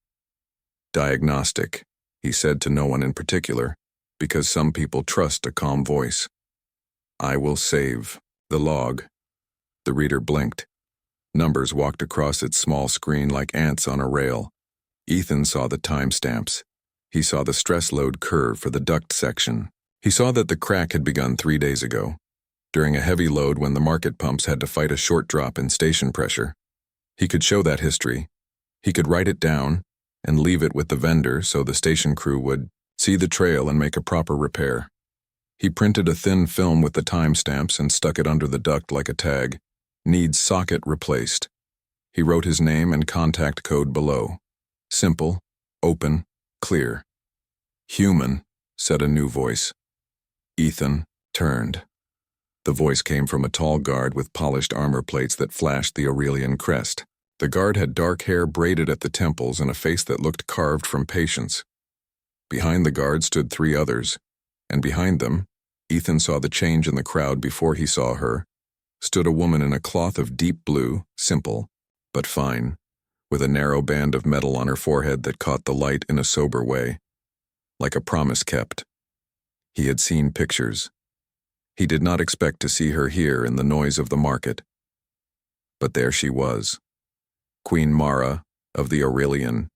"Diagnostic," he said to no one in particular, because some people trust a calm voice. "I will save the log." The reader blinked. Numbers walked across its small screen like ants on a rail. Ethan saw the timestamps. He saw the stress load curve for the duct section. He saw that the crack had begun 3 days ago, during a heavy load when the market pumps had to fight a short drop in station pressure. He could show that history. He could write it down and leave it with the vendor so the station crew would see the trail and make a proper repair. He printed a thin film with the timestamps and stuck it under the duct like a tag. "Needs socket replaced." He wrote his name and contact code below. Simple, open, clear. "Human," said a new voice. Ethan turned. The voice came from a tall guard with polished armor plates that flashed the Aurelian crest. The guard had dark hair braided at the temples and a face that looked carved from patience. Behind the guard stood 3 others, and behind them, Ethan saw the change in the crowd before he saw her, stood a woman in a cloth of deep blue, simple, but fine, with a narrow band of metal on her forehead that caught the light in a sober way, like a promise kept. He had seen pictures. He did not expect to see her here in the noise of the market. But there she was. Queen Mara of the Aurelian.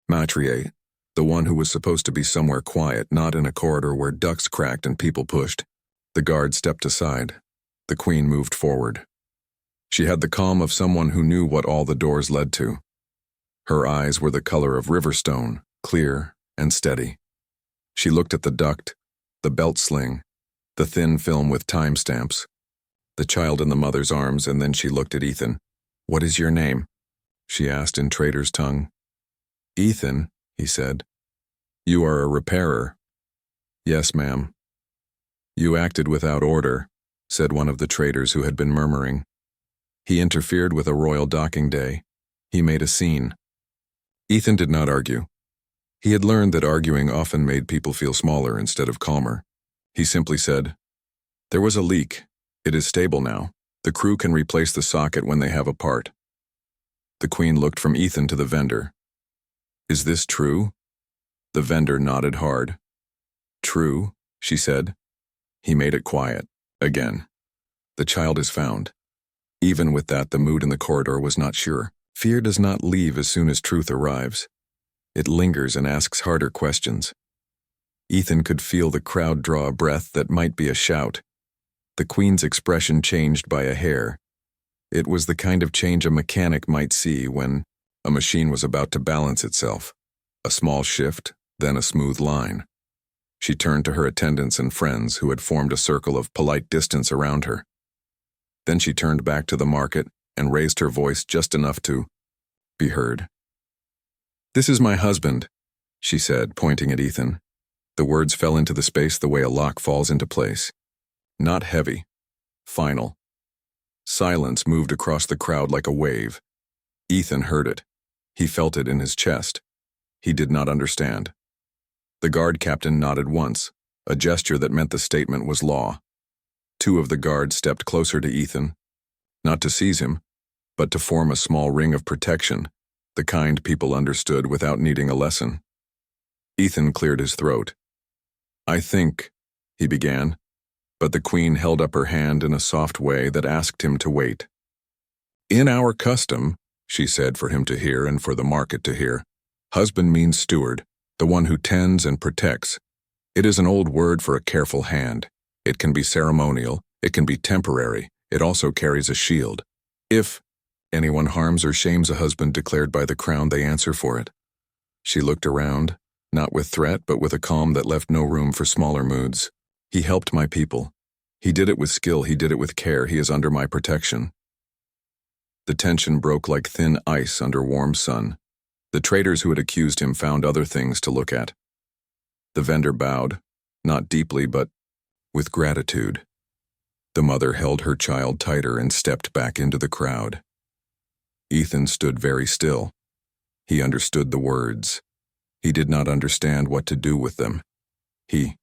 Matrier, the one who was supposed to be somewhere quiet, not in a corridor where ducts cracked and people pushed. The guard stepped aside. The queen moved forward. She had the calm of someone who knew what all the doors led to. Her eyes were the color of riverstone, clear and steady. She looked at the duct, the belt sling, the thin film with timestamps, the child in the mother's arms, and then she looked at Ethan. "What is your name?" she asked in trader's tongue. "Ethan," he said. "You are a repairer." "Yes, ma'am." "You acted without order," said one of the traders who had been murmuring. "He interfered with a royal docking day. He made a scene." Ethan did not argue. He had learned that arguing often made people feel smaller instead of calmer. He simply said, "There was a leak. It is stable now. The crew can replace the socket when they have a part." The queen looked from Ethan to the vendor. "Is this true?" The vendor nodded hard. "True," she said. He made it quiet. Again. "The child is found." Even with that, the mood in the corridor was not sure. Fear does not leave as soon as truth arrives. It lingers and asks harder questions. Ethan could feel the crowd draw a breath that might be a shout. The queen's expression changed by a hair, It was the kind of change a mechanic might see when a machine was about to balance itself. A small shift, then a smooth line. She turned to her attendants and friends who had formed a circle of polite distance around her. Then she turned back to the market and raised her voice just enough to be heard. "This is my husband," she said, pointing at Ethan. The words fell into the space the way a lock falls into place. Not heavy. Final. Silence moved across the crowd like a wave. Ethan heard it. He felt it in his chest. He did not understand. The guard captain nodded once, a gesture that meant the statement was law. Two of the guards stepped closer to Ethan, not to seize him, but to form a small ring of protection, the kind people understood without needing a lesson. Ethan cleared his throat. "I think," he began, but the queen held up her hand in a soft way that asked him to wait. "In our custom," she said for him to hear and for the market to hear, "husband means steward, the one who tends and protects. It is an old word for a careful hand. It can be ceremonial, it can be temporary, it also carries a shield. If anyone harms or shames a husband declared by the crown, they answer for it." She looked around, not with threat but with a calm that left no room for smaller moods. "He helped my people. He did it with skill, he did it with care, he is under my protection." The tension broke like thin ice under warm sun. The traders who had accused him found other things to look at. The vendor bowed, not deeply but with gratitude. The mother held her child tighter and stepped back into the crowd. Ethan stood very still. He understood the words. He did not understand what to do with them. He